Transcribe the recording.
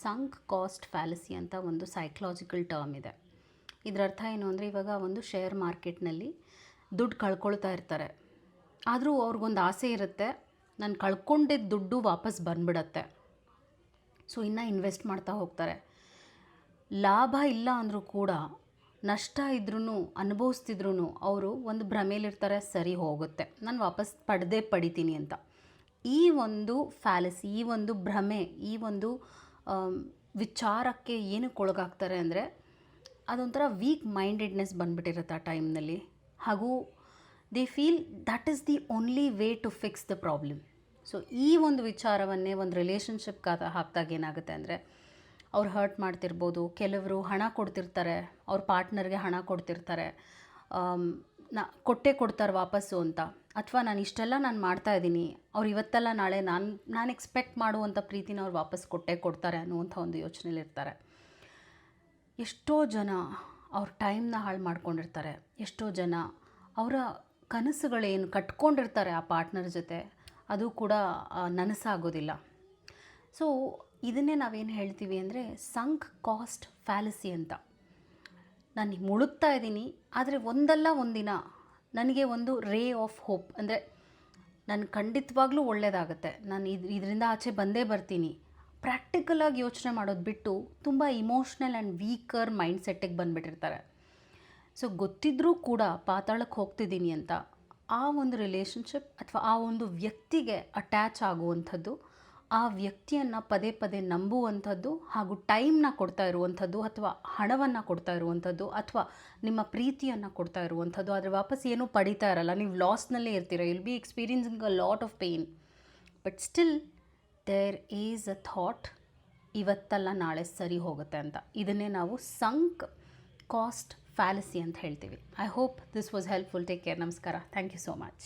Sank cost fallacy ಅಂತ ಒಂದು psychological term ಇದೆ. ಇದರ ಅರ್ಥ ಏನು ಅಂದರೆ, ಇವಾಗ ಒಂದು ಶೇರ್ ಮಾರ್ಕೆಟ್ನಲ್ಲಿ ದುಡ್ಡು ಕಳ್ಕೊಳ್ತಾ ಇರ್ತಾರೆ. ಆದರೂ ಅವ್ರಿಗೊಂದು ಆಸೆ ಇರುತ್ತೆ, ನಾನು ಕಳ್ಕೊಂಡಿದ್ದ ದುಡ್ಡು ವಾಪಸ್ ಬಂದ್ಬಿಡತ್ತೆ. ಸೊ ಇನ್ನೂ ಇನ್ವೆಸ್ಟ್ ಮಾಡ್ತಾ ಹೋಗ್ತಾರೆ. ಲಾಭ ಇಲ್ಲ ಅಂದರೂ ಕೂಡ, ನಷ್ಟ ಇದ್ರೂ ಅನುಭವಿಸ್ತಿದ್ರು ಅವರು ಒಂದು ಭ್ರಮೇಲಿರ್ತಾರೆ, ಸರಿ ಹೋಗುತ್ತೆ, ನಾನು ವಾಪಸ್ ಪಡಿತೀನಿ ಅಂತ. ಈ ಒಂದು ಫ್ಯಾಲಸಿ, ಈ ಒಂದು ಭ್ರಮೆ, ಈ ಒಂದು ವಿಚಾರಕ್ಕೆ ಏನಕ್ಕೆ ಒಳಗಾಗ್ತಾರೆ ಅಂದರೆ, ಅದೊಂಥರ ವೀಕ್ ಮೈಂಡೆಡ್ನೆಸ್ ಬಂದುಬಿಟ್ಟಿರುತ್ತೆ ಆ ಟೈಮ್ನಲ್ಲಿ. ಹಾಗೂ they feel that is the only way to fix the problem. So ಈ ಒಂದು ವಿಚಾರವನ್ನೇ ಒಂದು ರಿಲೇಷನ್ಶಿಪ್ ಹಾಕಿದಾಗ ಏನಾಗುತ್ತೆ ಅಂದರೆ, ಅವ್ರು ಹರ್ಟ್ ಮಾಡ್ತಿರ್ಬೋದು. ಕೆಲವರು ಹಣ ಕೊಡ್ತಿರ್ತಾರೆ, ಅವ್ರ ಪಾರ್ಟ್ನರ್ಗೆ ಹಣ ಕೊಡ್ತಿರ್ತಾರೆ, ಕೊಡ್ತಾರೆ ವಾಪಸ್ಸು ಅಂತ. ಅಥವಾ ನಾನು ಇಷ್ಟೆಲ್ಲ ಮಾಡ್ತಾಯಿದ್ದೀನಿ, ಅವ್ರು ಇವತ್ತೆಲ್ಲ ನಾಳೆ ನಾನು ಎಕ್ಸ್ಪೆಕ್ಟ್ ಮಾಡುವಂಥ ಪ್ರೀತಿನ ಅವ್ರು ವಾಪಸ್ ಕೊಡ್ತಾರೆ ಅನ್ನುವಂಥ ಒಂದು ಯೋಚನೆಯಲ್ಲಿರ್ತಾರೆ. ಎಷ್ಟೋ ಜನ ಅವ್ರ ಟೈಮ್ನ ಹಾಳು ಮಾಡ್ಕೊಂಡಿರ್ತಾರೆ. ಎಷ್ಟೋ ಜನ ಅವರ ಕನಸುಗಳೇನು ಕಟ್ಕೊಂಡಿರ್ತಾರೆ ಆ ಪಾರ್ಟ್ನರ್ ಜೊತೆ, ಅದು ಕೂಡ ನನಸಾಗೋದಿಲ್ಲ. ಸೊ ಇದನ್ನೇ ನಾವೇನು ಹೇಳ್ತೀವಿ ಅಂದರೆ ಸಂಕ್ ಕಾಸ್ಟ್ ಫ್ಯಾಲಸಿ ಅಂತ. ನಾನು ಮುಳುಗ್ತಾ ಇದ್ದೀನಿ, ಆದರೆ ಒಂದಲ್ಲ ಒಂದಿನ ನನಗೆ ಒಂದು ರೇ ಆಫ್ ಹೋಪ್, ಅಂದರೆ ನಾನು ಖಂಡಿತವಾಗ್ಲೂ ಒಳ್ಳೆಯದಾಗುತ್ತೆ, ನಾನು ಇದರಿಂದ ಆಚೆ ಬಂದೇ ಬರ್ತೀನಿ. ಪ್ರಾಕ್ಟಿಕಲಾಗಿ ಯೋಚನೆ ಮಾಡೋದು ಬಿಟ್ಟು ತುಂಬ ಇಮೋಷ್ನಲ್ ಆ್ಯಂಡ್ ವೀಕರ್ ಮೈಂಡ್ ಸೆಟ್ಟಿಗೆ ಬಂದುಬಿಟ್ಟಿರ್ತಾರೆ. ಸೊ ಗೊತ್ತಿದ್ದರೂ ಕೂಡ ಪಾತಾಳಕ್ಕೆ ಹೋಗ್ತಿದ್ದೀನಿ ಅಂತ ಆ ಒಂದು ರಿಲೇಷನ್ಶಿಪ್ ಅಥವಾ ಆ ಒಂದು ವ್ಯಕ್ತಿಗೆ ಅಟ್ಯಾಚ್ ಆಗುವಂಥದ್ದು, ಆ ವ್ಯಕ್ತಿಯನ್ನು ಪದೇ ಪದೇ ನಂಬುವಂಥದ್ದು, ಹಾಗೂ ಟೈಮ್ನ ಕೊಡ್ತಾ ಇರುವಂಥದ್ದು, ಅಥವಾ ಹಣವನ್ನು ಕೊಡ್ತಾ ಇರುವಂಥದ್ದು, ಅಥವಾ ನಿಮ್ಮ ಪ್ರೀತಿಯನ್ನು ಕೊಡ್ತಾ ಇರುವಂಥದ್ದು, ಆದರೆ ವಾಪಸ್ ಏನೂ ಪಡಿತಾ ಇರಲ್ಲ, ನೀವು ಲಾಸ್ನಲ್ಲೇ ಇರ್ತೀರ. Will be experiencing a lot of pain, but still there is a thought, ಇವತ್ತಲ್ಲ ನಾಳೆ ಸರಿ ಹೋಗುತ್ತೆ ಅಂತ. ಇದನ್ನೇ ನಾವು ಸಂಕ್ ಕಾಸ್ಟ್ ಫ್ಯಾಲಸಿ ಅಂತ ಹೇಳ್ತೀವಿ. I hope this was helpful. Take care. ನಮಸ್ಕಾರ. Thank you so much.